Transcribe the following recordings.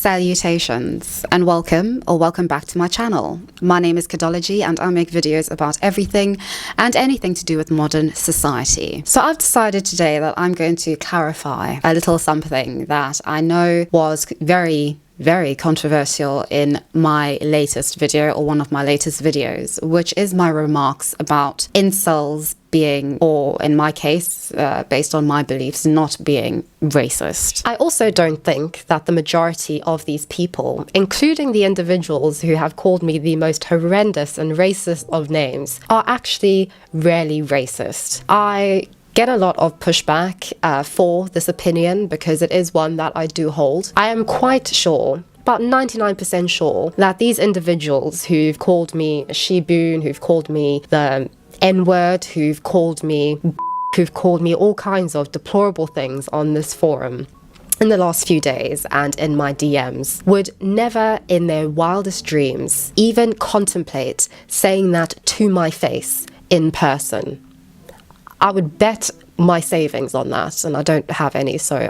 Salutations and welcome back to my channel. My name is Kidology and I make videos about everything and anything to do with modern society. So I've decided today that I'm going to clarify a little something that I know was very controversial in my latest video, or one of my latest videos, which is my remarks about incels being, or in my case, based on my beliefs, not being racist. I also don't think that the majority of these people, including the individuals who have called me the most horrendous and racist of names, are actually really racist. I get a lot of pushback for this opinion because it is one that I do hold. I am quite sure, about 99% sure, that these individuals who've called me a she-boon, who've called me the N-word, who've called me all kinds of deplorable things on this forum in the last few days and in my DMs, would never in their wildest dreams even contemplate saying that to my face in person. I would bet my savings on that, and I don't have any, so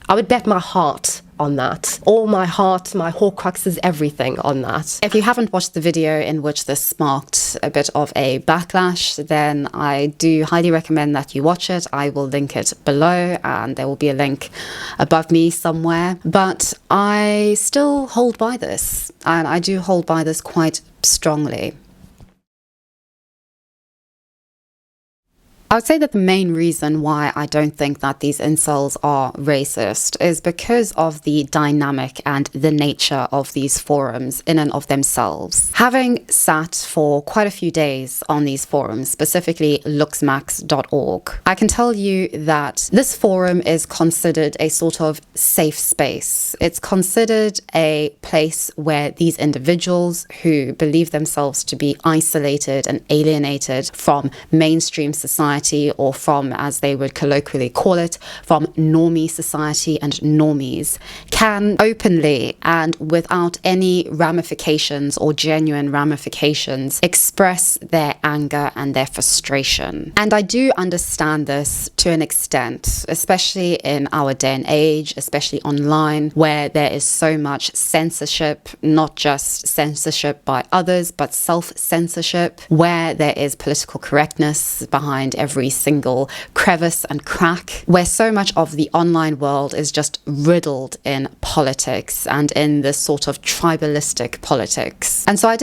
I would bet my heart on that. All my heart, my Horcruxes, everything on that. If you haven't watched the video in which this sparked a bit of a backlash, then I do highly recommend that you watch it. I will link it below and there will be a link above me somewhere. But I still hold by this, and I do hold by this quite strongly. I would say that the main reason why I don't think that these incels are racist is because of the dynamic and the nature of these forums in and of themselves. Having sat for quite a few days on these forums, specifically looksmax.org, I can tell you that this forum is considered a sort of safe space. It's considered a place where these individuals who believe themselves to be isolated and alienated from mainstream society, or from, as they would colloquially call it, from normie society and normies, can openly and without any ramifications or genuine ramifications express their anger and their frustration. And I do understand this to an extent, especially in our day and age, especially online, where there is so much censorship, not just censorship by others, but self-censorship, where there is political correctness behind every single crevice and crack, where so much of the online world is just riddled in politics and in this sort of tribalistic politics. And so I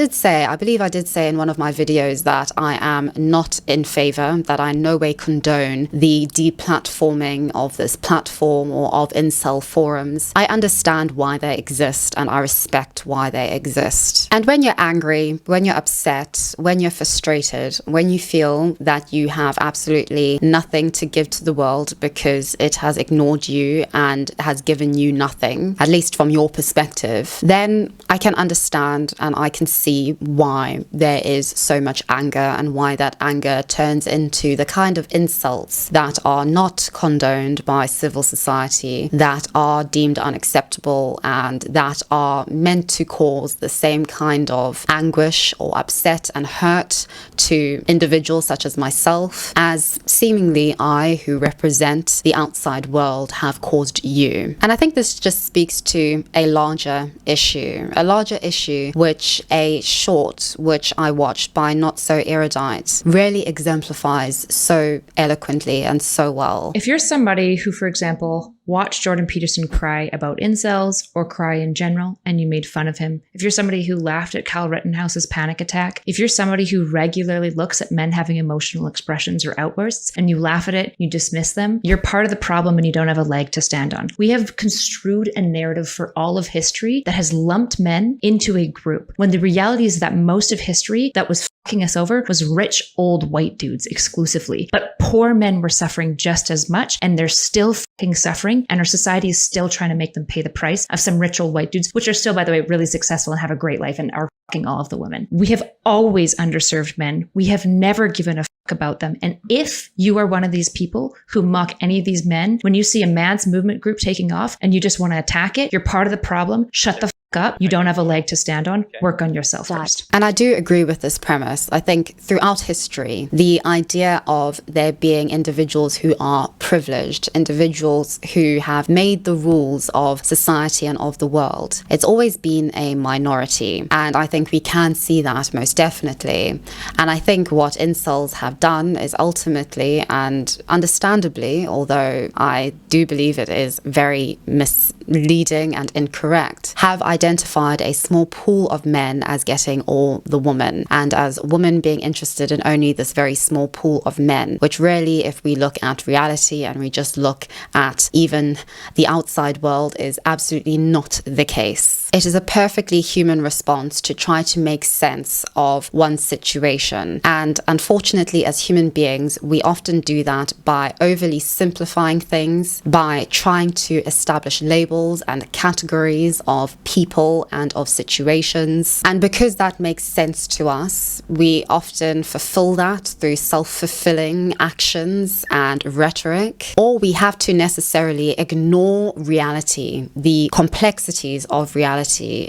believe I did say in one of my videos that I am not in favor, that I in no way condone the deplatforming of this platform or of incel forums. I understand why they exist and I respect why they exist. And when you're angry, when you're upset, when you're frustrated, when you feel that you have absolutely nothing to give to the world because it has ignored you and has given you nothing, at least from your perspective, then I can understand and I can see why there is so much anger and why that anger turns into the kind of insults that are not condoned by civil society, that are deemed unacceptable, and that are meant to cause the same kind of anguish or upset and hurt to individuals such as myself, as seemingly I, who represent the outside world, have caused you. And I think this just speaks to a larger issue which a short which I watched by Not So Erudite really exemplifies so eloquently and so well. If you're somebody who, for example, watched Jordan Peterson cry about incels or cry in general and you made fun of him, if you're somebody who laughed at Kyle Rittenhouse's panic attack, if you're somebody who regularly looks at men having emotional expressions or outbursts and you laugh at it, you dismiss them, you're part of the problem and you don't have a leg to stand on. We have construed a narrative for all of history that has lumped men into a group, when the reality is that most of history that was fucking us over was rich old white dudes exclusively. But poor men were suffering just as much, and they're still fucking suffering, and our society is still trying to make them pay the price of some rich old white dudes, which are still, by the way, really successful and have a great life and are fucking all of the women. We have always underserved men. We have never given a fuck about them. And if you are one of these people who mock any of these men, when you see a man's movement group taking off and you just want to attack it, you're part of the problem. Shut the fuck up, you don't have a leg to stand on, work on yourself first. And I do agree with this premise. I think throughout history, the idea of there being individuals who are privileged, individuals who have made the rules of society and of the world, it's always been a minority. And I think we can see that most definitely. And I think what incels have done is ultimately and understandably, although I do believe it is very misleading and incorrect, have identified a small pool of men as getting all the woman, and as women being interested in only this very small pool of men, which really, if we look at reality and we just look at even the outside world, is absolutely not the case. It is a perfectly human response to try to make sense of one's situation. And unfortunately, as human beings, we often do that by overly simplifying things, by trying to establish labels and categories of people and of situations. And because that makes sense to us, we often fulfill that through self-fulfilling actions and rhetoric, or we have to necessarily ignore reality, the complexities of reality,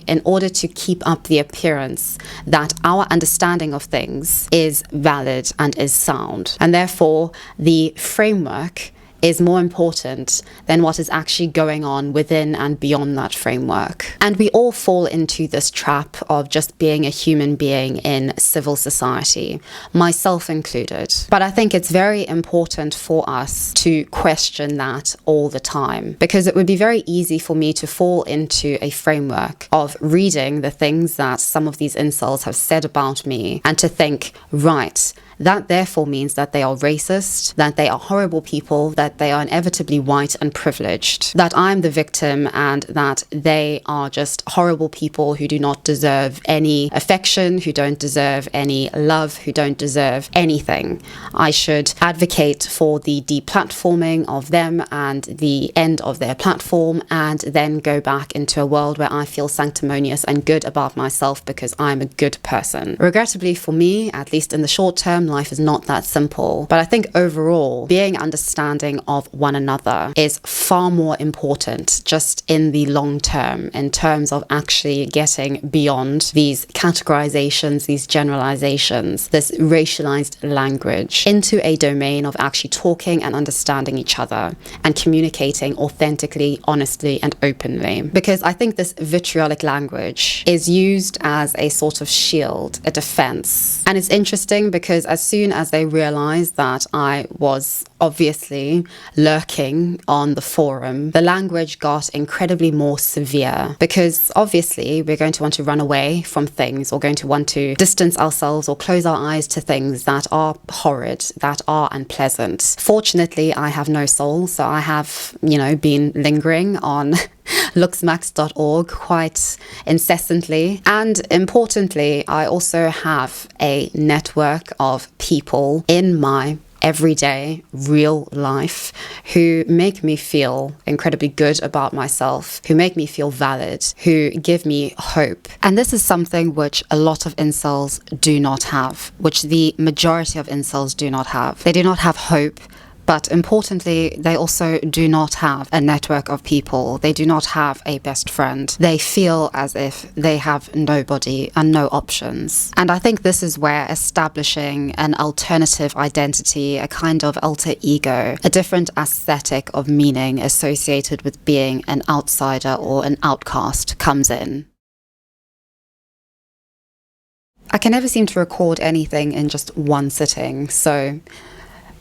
in order to keep up the appearance that our understanding of things is valid and is sound. And therefore, the framework is more important than what is actually going on within and beyond that framework. And we all fall into this trap of just being a human being in civil society, myself included. But I think it's very important for us to question that all the time, because it would be very easy for me to fall into a framework of reading the things that some of these incels have said about me and to think, right, that therefore means that they are racist, that they are horrible people, that they are inevitably white and privileged, that I'm the victim and that they are just horrible people who do not deserve any affection, who don't deserve any love, who don't deserve anything. I should advocate for the deplatforming of them and the end of their platform, and then go back into a world where I feel sanctimonious and good about myself because I'm a good person. Regrettably for me, at least in the short term, life is not that simple. But I think overall, being understanding of one another is far more important just in the long term, in terms of actually getting beyond these categorizations, these generalizations, this racialized language, into a domain of actually talking and understanding each other and communicating authentically, honestly, and openly. Because I think this vitriolic language is used as a sort of shield, a defense. And it's interesting because as soon as they realized that I was obviously lurking on the forum, the language got incredibly more severe, because obviously we're going to want to run away from things, or going to want to distance ourselves or close our eyes to things that are horrid, that are unpleasant. Fortunately, I have no soul, so I have, been lingering on looksmax.org quite incessantly. And importantly, I also have a network of people in my everyday real life who make me feel incredibly good about myself, who make me feel valid, who give me hope. And this is something which a lot of incels do not have, which the majority of incels do not have. They do not have hope. But importantly, they also do not have a network of people. They do not have a best friend. They feel as if they have nobody and no options. And I think this is where establishing an alternative identity, a kind of alter ego, a different aesthetic of meaning associated with being an outsider or an outcast comes in. I can never seem to record anything in just one sitting, so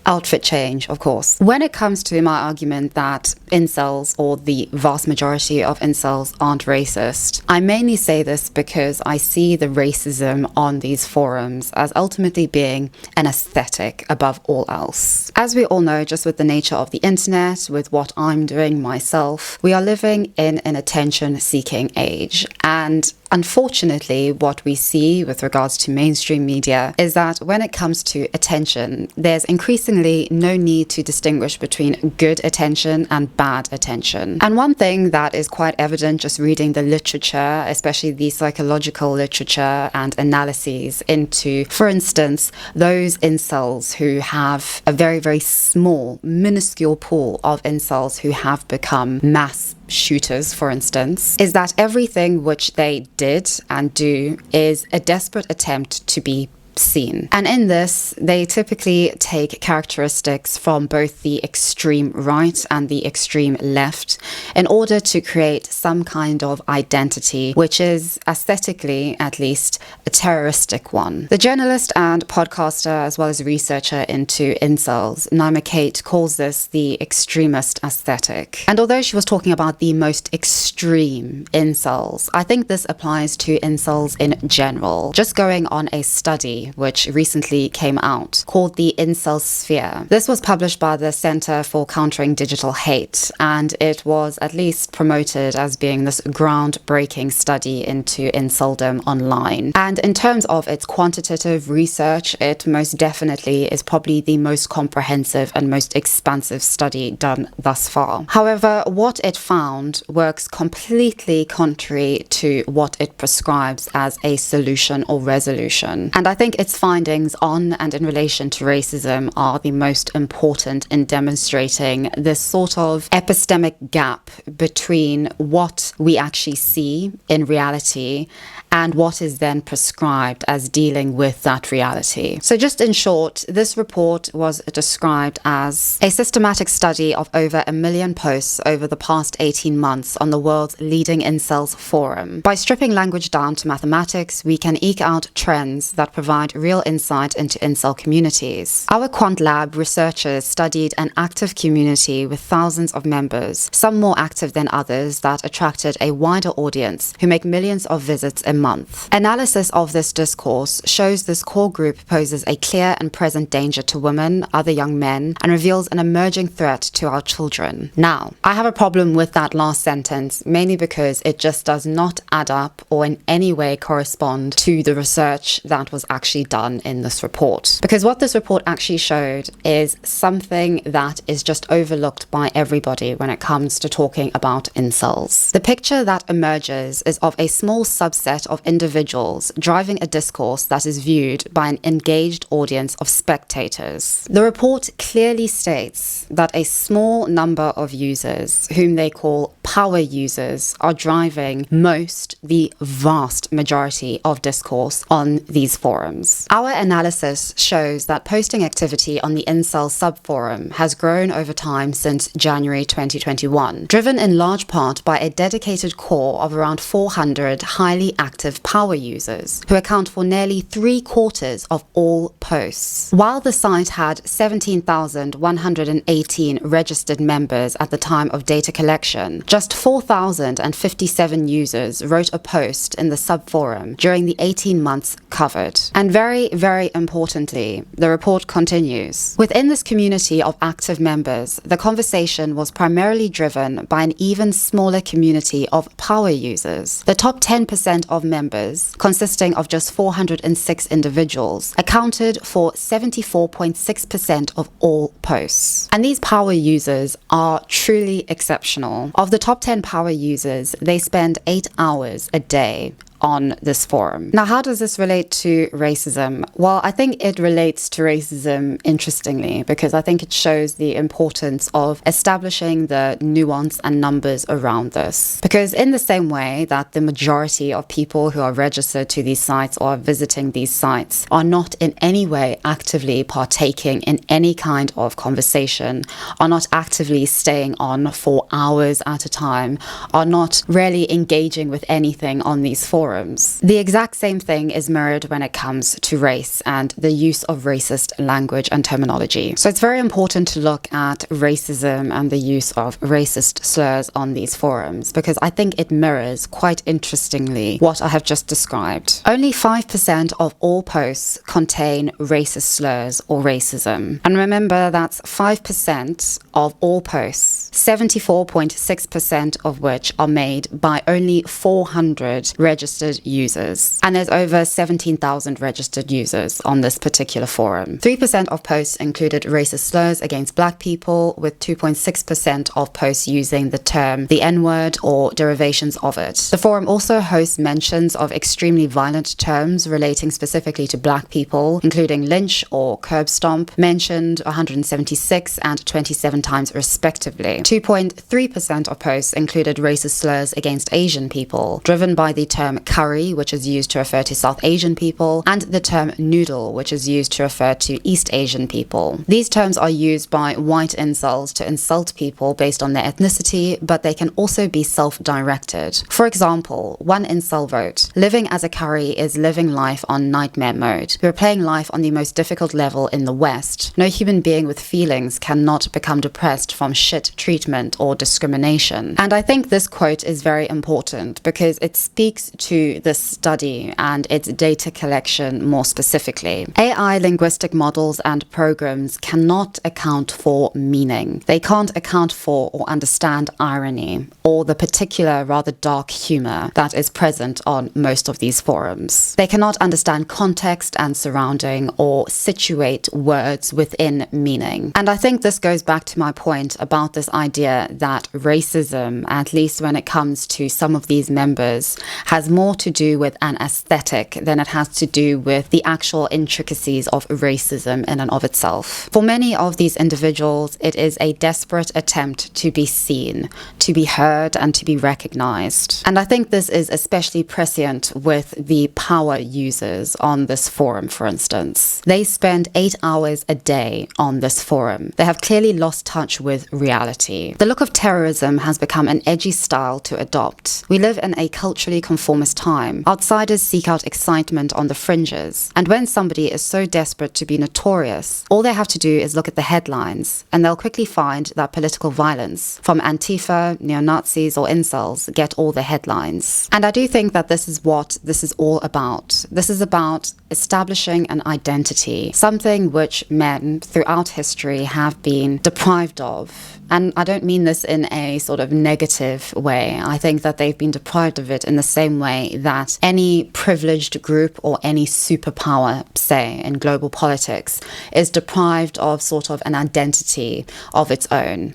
outfit change, of course. When it comes to my argument that incels, or the vast majority of incels, aren't racist, I mainly say this because I see the racism on these forums as ultimately being an aesthetic above all else. As we all know, just with the nature of the internet, with what I'm doing myself, we are living in an attention-seeking age. And unfortunately, what we see with regards to mainstream media is that when it comes to attention, there's increasingly no need to distinguish between good attention and bad attention. And one thing that is quite evident just reading the literature, especially the psychological literature and analyses into, for instance, those incels who have a very, very small, minuscule pool of incels who have become mass shooters, for instance, is that everything which they did and do is a desperate attempt to be seen. And in this, they typically take characteristics from both the extreme right and the extreme left in order to create some kind of identity, which is aesthetically, at least, a terroristic one. The journalist and podcaster, as well as researcher into incels, Naima Kate, calls this the extremist aesthetic. And although she was talking about the most extreme incels, I think this applies to incels in general. Just going on a study which recently came out called the Incel Sphere. This was published by the Center for Countering Digital Hate, and it was at least promoted as being this groundbreaking study into inceldom online. And in terms of its quantitative research, it most definitely is probably the most comprehensive and most expansive study done thus far. However, what it found works completely contrary to what it prescribes as a solution or resolution. And I think its findings on and in relation to racism are the most important in demonstrating this sort of epistemic gap between what we actually see in reality and what is then prescribed as dealing with that reality. So just in short, this report was described as a systematic study of over 1 million posts over the past 18 months on the world's leading incels forum. By stripping language down to mathematics, we can eke out trends that provide real insight into incel communities. Our Quant Lab researchers studied an active community with thousands of members, some more active than others, that attracted a wider audience who make millions of visits a month. Analysis of this discourse shows this core group poses a clear and present danger to women, other young men, and reveals an emerging threat to our children. Now, I have a problem with that last sentence, mainly because it just does not add up or in any way correspond to the research that was actually done in this report. Because what this report actually showed is something that is just overlooked by everybody when it comes to talking about incels. The picture that emerges is of a small subset of individuals driving a discourse that is viewed by an engaged audience of spectators. The report clearly states that a small number of users, whom they call power users, are driving the vast majority of discourse on these forums. Our analysis shows that posting activity on the incel subforum has grown over time since January 2021, driven in large part by a dedicated core of around 400 highly active power users who account for nearly 3/4 of all posts. While the site had 17,118 registered members at the time of data collection, just 4,057 users wrote a post in the subforum during the 18 months covered. And very, very importantly, the report continues. Within this community of active members, the conversation was primarily driven by an even smaller community of power users. The top 10% of members, consisting of just 406 individuals, accounted for 74.6% of all posts. And these power users are truly exceptional. Of the top 10 power users, they spend 8 hours a day on this forum. Now, how does this relate to racism? Well, I think it relates to racism interestingly, because I think it shows the importance of establishing the nuance and numbers around this. Because in the same way that the majority of people who are registered to these sites or are visiting these sites are not in any way actively partaking in any kind of conversation, are not actively staying on for hours at a time, are not really engaging with anything on these forums, the exact same thing is mirrored when it comes to race and the use of racist language and terminology. So it's very important to look at racism and the use of racist slurs on these forums, because I think it mirrors quite interestingly what I have just described. Only 5% of all posts contain racist slurs or racism. And remember, that's 5% of all posts, 74.6% of which are made by only 400 registered registered users. And there's over 17,000 registered users on this particular forum. 3% of posts included racist slurs against black people, with 2.6% of posts using the term the N-word or derivations of it. The forum also hosts mentions of extremely violent terms relating specifically to black people, including lynch or curb stomp, mentioned 176 and 27 times respectively. 2.3% of posts included racist slurs against Asian people, driven by the term curry, which is used to refer to South Asian people, and the term noodle, which is used to refer to East Asian people. These terms are used by white incels to insult people based on their ethnicity, but they can also be self-directed. For example, one incel wrote, "Living as a curry is living life on nightmare mode. We're playing life on the most difficult level in the West. No human being with feelings cannot become depressed from shit treatment or discrimination." And I think this quote is very important because it speaks to this study and its data collection more specifically. AI linguistic models and programs cannot account for meaning. They can't account for or understand irony or the particular rather dark humor that is present on most of these forums. They cannot understand context and surrounding or situate words within meaning. And I think this goes back to my point about this idea that racism, at least when it comes to some of these members, has more to do with an aesthetic than it has to do with the actual intricacies of racism in and of itself. For many of these individuals, it is a desperate attempt to be seen, to be heard, and to be recognized. And I think this is especially prescient with the power users on this forum, for instance. They spend 8 hours a day on this forum. They have clearly lost touch with reality. The look of terrorism has become an edgy style to adopt. We live in a culturally conformist time. Outsiders seek out excitement on the fringes. And when somebody is so desperate to be notorious, all they have to do is look at the headlines, and they'll quickly find that political violence from Antifa, neo-Nazis, or incels get all the headlines. And I do think that this is what this is all about. This is about establishing an identity, something which men throughout history have been deprived of. And I don't mean this in a sort of negative way. I think that they've been deprived of it in the same way that any privileged group or any superpower, say, in global politics, is deprived of sort of an identity of its own.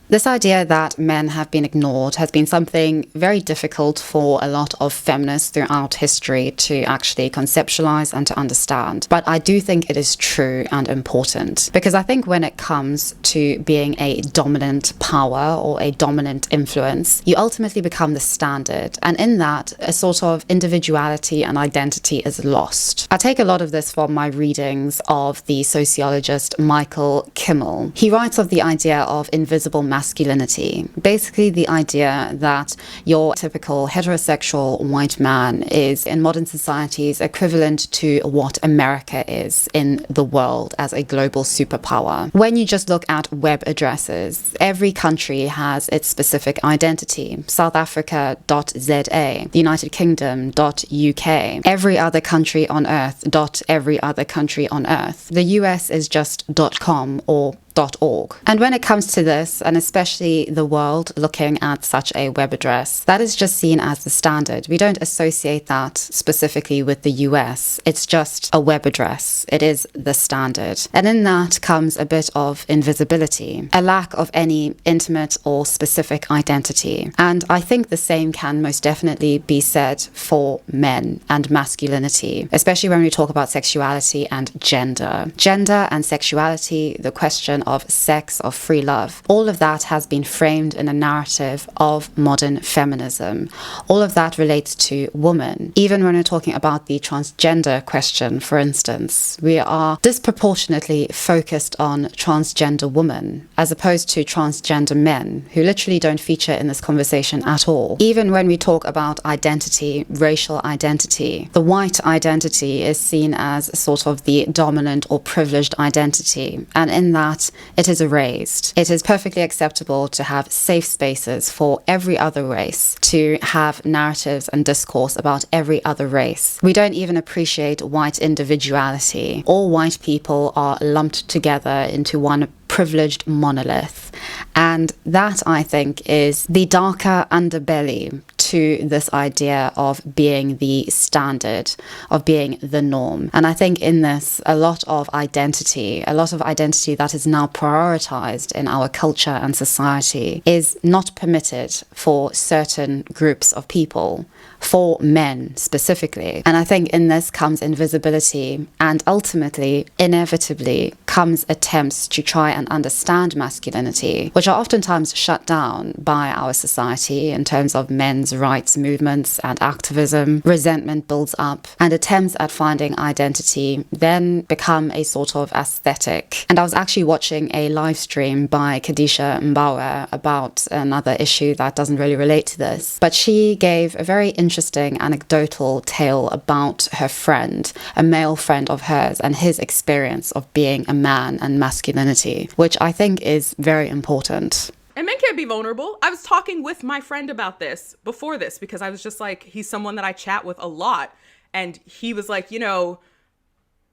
This idea that men have been ignored has been something very difficult for a lot of feminists throughout history to actually conceptualize and to understand. But I do think it is true and important, because I think when it comes to being a dominant power or a dominant influence, you ultimately become the standard. And in that, a sort of individuality and identity is lost. I take a lot of this from my readings of the sociologist Michael Kimmel. He writes of the idea of invisible masculinity. Basically the idea that your typical heterosexual white man is in modern societies equivalent to what America is in the world as a global superpower. When you just look at web addresses, every country has its specific identity. South Africa.za, the United Kingdom.uk, every other country on earth .every other country on earth. The US is just .com or .org. And when it comes to this, and especially the world looking at such a web address, that is just seen as the standard. We don't associate that specifically with the US. It's just a web address. It is the standard. And in that comes a bit of invisibility, a lack of any intimate or specific identity. And I think the same can most definitely be said for men and masculinity, especially when we talk about sexuality and gender. Gender and sexuality, the question of sex, of free love, all of that has been framed in a narrative of modern feminism. All of that relates to woman. Even when we're talking about the transgender question, for instance, we are disproportionately focused on transgender women as opposed to transgender men, who literally don't feature in this conversation at all. Even when we talk about identity, racial identity, the white identity is seen as sort of the dominant or privileged identity, and in that it is erased. It is perfectly acceptable to have safe spaces for every other race, to have narratives and discourse about every other race. We don't even appreciate white individuality. All white people are lumped together into one privileged monolith, And that, I think, is the darker underbelly to this idea of being the standard, of being the norm. And I think in this, a lot of identity that is now prioritized in our culture and society is not permitted for certain groups of people, for men specifically. And I think in this comes invisibility, and ultimately, inevitably, comes attempts to try and understand masculinity, which are oftentimes shut down by our society in terms of men's rights movements and activism. Resentment builds up, and attempts at finding identity then become a sort of aesthetic. And I was actually watching a live stream by Kadisha Mbawe about another issue that doesn't really relate to this, but she gave a very interesting anecdotal tale about her friend, a male friend of hers, and his experience of being a man and masculinity, which I think is very important. And men can't be vulnerable. I was talking with my friend about this before this, because I was just like, he's someone that I chat with a lot. And he was like, you know,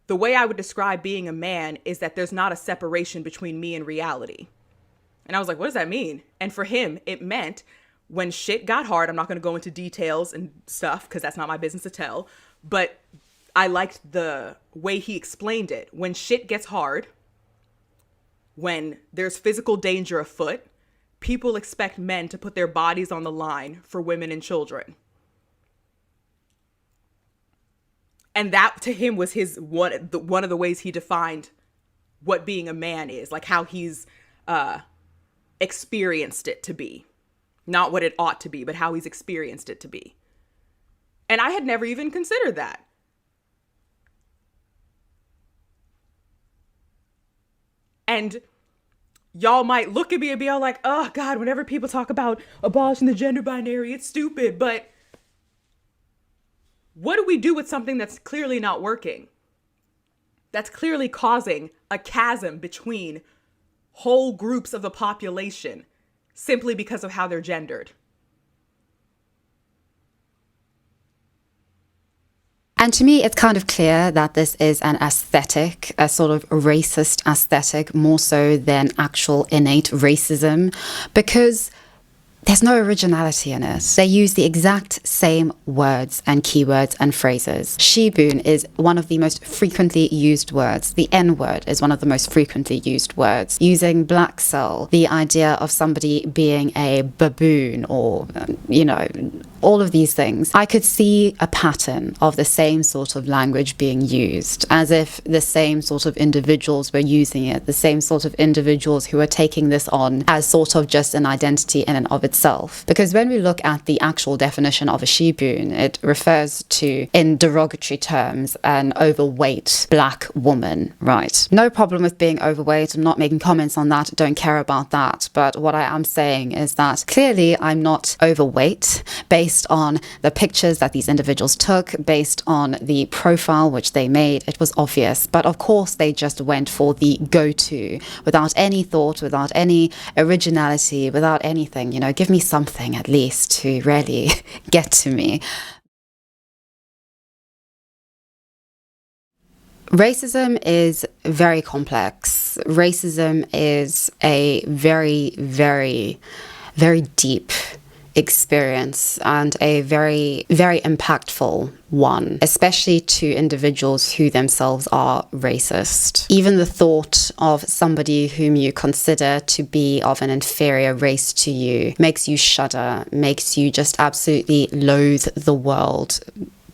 the way I would describe being a man is that there's not a separation between me and reality. And I was like, what does that mean? And for him, it meant when shit got hard, I'm not going to go into details and stuff because that's not my business to tell, but I liked the way he explained it. When shit gets hard, when there's physical danger afoot, people expect men to put their bodies on the line for women and children. And that to him was his one of the ways he defined what being a man is, like how he's experienced it to be. Not what it ought to be, but how he's experienced it to be. And I had never even considered that. And y'all might look at me and be all like, oh God, whenever people talk about abolishing the gender binary, it's stupid. But what do we do with something that's clearly not working? That's clearly causing a chasm between whole groups of the population simply because of how they're gendered. And to me, it's kind of clear that this is an aesthetic, a sort of racist aesthetic, more so than actual innate racism, because there's no originality in it. They use the exact same words and keywords and phrases. Shibun is one of the most frequently used words. The N-word is one of the most frequently used words. Using black soul, the idea of somebody being a baboon or, all of these things. I could see a pattern of the same sort of language being used, as if the same sort of individuals were using it, the same sort of individuals who are taking this on as sort of just an identity in and of itself. Because when we look at the actual definition of a shibun, it refers to, in derogatory terms, an overweight black woman, right? No problem with being overweight. I'm not making comments on that. Don't care about that. But what I am saying is that clearly I'm not overweight based on the pictures that these individuals took, based on the profile which they made. It was obvious. But of course, they just went for the go-to without any thought, without any originality, without anything. Give me something at least to really get to me. Racism is very complex. Racism is a very, very, very deep experience and a very, very impactful one, especially to individuals who themselves are racist. Even the thought of somebody whom you consider to be of an inferior race to you makes you shudder, makes you just absolutely loathe the world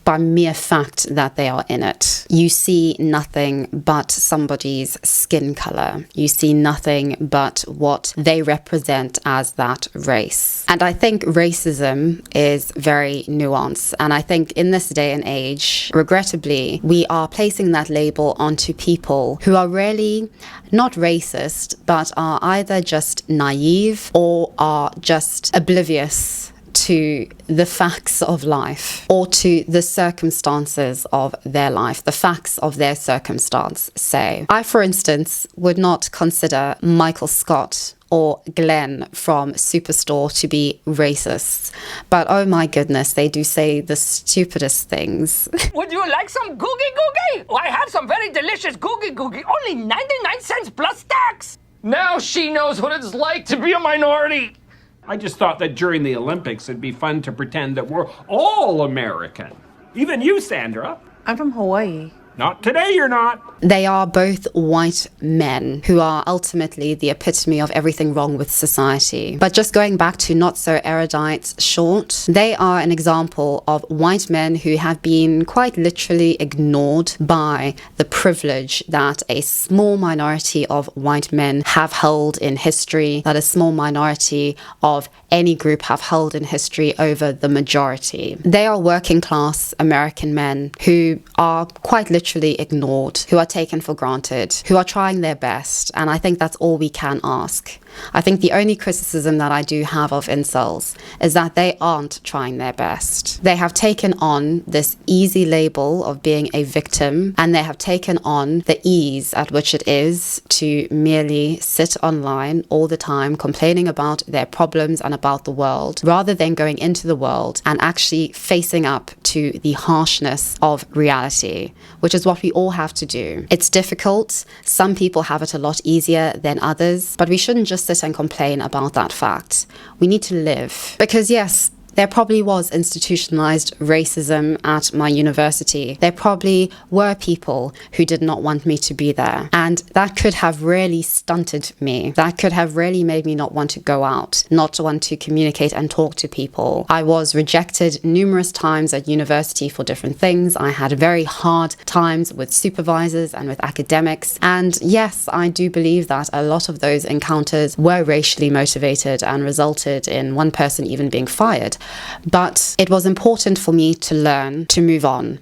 by mere fact that they are in it. You see nothing but somebody's skin color. You see nothing but what they represent as that race. And I think racism is very nuanced. And I think in this day and age, regrettably, we are placing that label onto people who are really not racist, but are either just naive or are just oblivious to the facts of life or to the circumstances of their life, the facts of their circumstance, say. I, for instance, would not consider Michael Scott or Glenn from Superstore to be racists. But oh my goodness, they do say the stupidest things. Would you like some googie googie? I have some very delicious googie googie, only 99 cents plus tax. Now she knows what it's like to be a minority. I just thought that during the Olympics it'd be fun to pretend that we're all American. Even you, Sandra. I'm from Hawaii. Not today, you're not. They are both white men who are ultimately the epitome of everything wrong with society. But just going back to not so erudite short, they are an example of white men who have been quite literally ignored by the privilege that a small minority of white men have held in history, that a small minority of any group have held in history over the majority. They are working class American men who are quite literally ignored, who are taken for granted, who are trying their best. And I think that's all we can ask. I think the only criticism that I do have of incels is that they aren't trying their best. They have taken on this easy label of being a victim, and they have taken on the ease at which it is to merely sit online all the time complaining about their problems and about the world, rather than going into the world and actually facing up to the harshness of reality, which is what we all have to do. It's difficult. Some people have it a lot easier than others, but we shouldn't just sit and complain about that fact. We need to live. Because yes, there probably was institutionalized racism at my university. There probably were people who did not want me to be there. And that could have really stunted me. That could have really made me not want to go out, not to want to communicate and talk to people. I was rejected numerous times at university for different things. I had very hard times with supervisors and with academics. And yes, I do believe that a lot of those encounters were racially motivated and resulted in one person even being fired. But it was important for me to learn, to move on,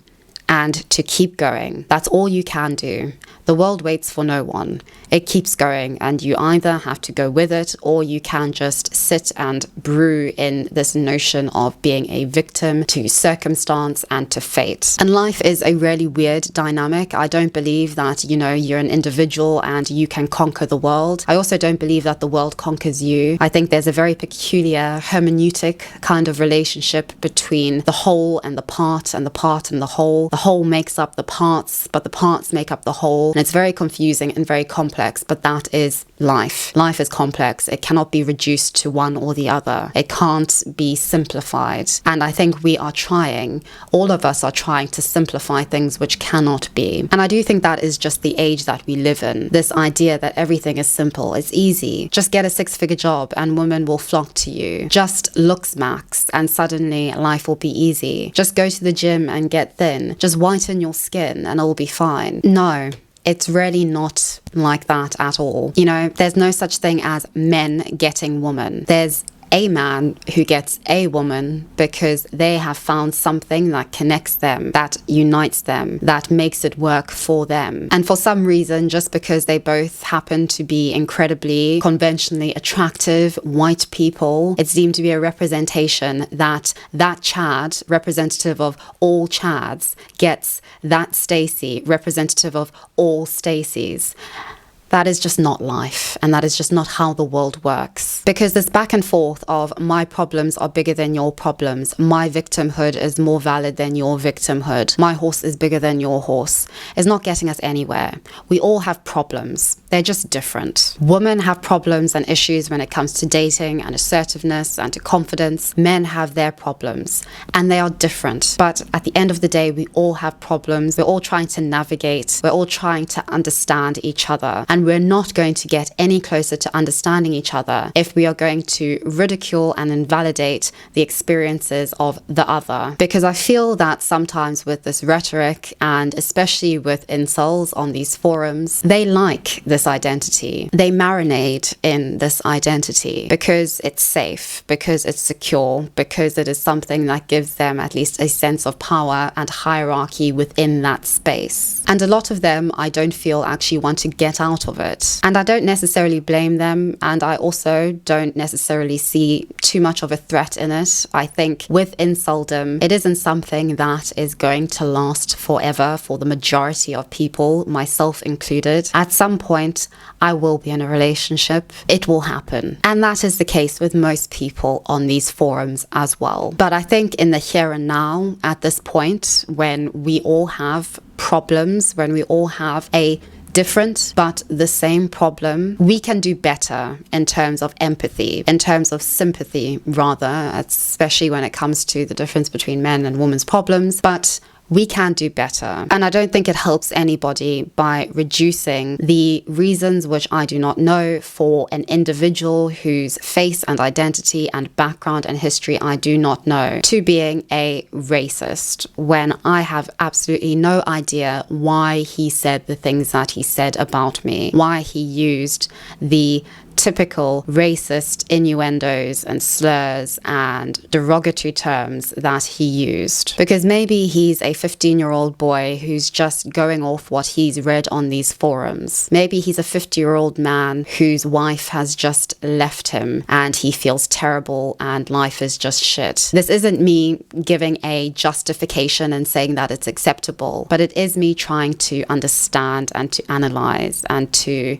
and to keep going. That's all you can do. The world waits for no one. It keeps going, and you either have to go with it, or you can just sit and brew in this notion of being a victim to circumstance and to fate. And life is a really weird dynamic. I don't believe that, you're an individual and you can conquer the world. I also don't believe that the world conquers you. I think there's a very peculiar hermeneutic kind of relationship between the whole and the part and the part and the whole. The whole makes up the parts, but the parts make up the whole. And it's very confusing and very complex, but that is life. Life is complex. It cannot be reduced to one or the other. It can't be simplified. And I think we are trying, all of us are trying to simplify things which cannot be. And I do think that is just the age that we live in. This idea that everything is simple, it's easy. Just get a 6-figure job and women will flock to you. Just looks max and suddenly life will be easy. Just go to the gym and get thin. Just whiten your skin and it'll be fine. No. It's really not like that at all. There's no such thing as men getting women. There's a man who gets a woman because they have found something that connects them, that unites them, that makes it work for them. And for some reason, just because they both happen to be incredibly conventionally attractive white people, it's deemed to be a representation that Chad, representative of all Chads, gets that Stacy, representative of all Stacys. That is just not life, and that is just not how the world works. Because this back and forth of my problems are bigger than your problems, my victimhood is more valid than your victimhood, my horse is bigger than your horse, is not getting us anywhere. We all have problems. They're just different. Women have problems and issues when it comes to dating and assertiveness and to confidence. Men have their problems, and they are different. But at the end of the day, we all have problems. We're all trying to navigate. We're all trying to understand each other. And we're not going to get any closer to understanding each other if we are going to ridicule and invalidate the experiences of the other. Because I feel that sometimes with this rhetoric, and especially with incels on these forums, they like this identity. They marinate in this identity because it's safe, because it's secure, because it is something that gives them at least a sense of power and hierarchy within that space. And a lot of them, I don't feel actually want to get out of it. And I don't necessarily blame them, and I also don't necessarily see too much of a threat in it. I think with inceldom, it isn't something that is going to last forever for the majority of people, myself included. At some point, I will be in a relationship. It will happen. And that is the case with most people on these forums as well. But I think in the here and now, at this point, when we all have problems, when we all have a different but the same problem, we can do better in terms of empathy, in terms of sympathy rather, especially when it comes to the difference between men and women's problems. But we can do better. And I don't think it helps anybody by reducing the reasons, which I do not know, for an individual whose face and identity and background and history I do not know, to being a racist, when I have absolutely no idea why he said the things that he said about me, why he used the typical racist innuendos and slurs and derogatory terms that he used. Because maybe he's a 15-year-old boy who's just going off what he's read on these forums. Maybe he's a 50-year-old man whose wife has just left him and he feels terrible and life is just shit. This isn't me giving a justification and saying that it's acceptable, but it is me trying to understand and to analyze and to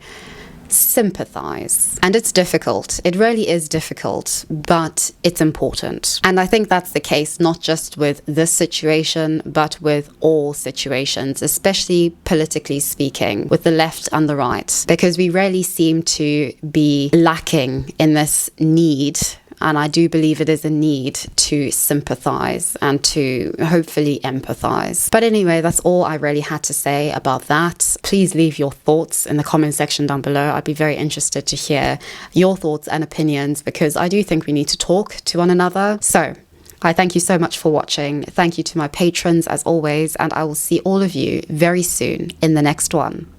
sympathize. And it's difficult. It really is difficult, but it's important. And I think that's the case not just with this situation, but with all situations, especially politically speaking, with the left and the right, because we really seem to be lacking in this need. And I do believe it is a need to sympathize and to hopefully empathize. But anyway, that's all I really had to say about that. Please leave your thoughts in the comment section down below. I'd be very interested to hear your thoughts and opinions, because I do think we need to talk to one another. So I thank you so much for watching. Thank you to my patrons as always, and I will see all of you very soon in the next one.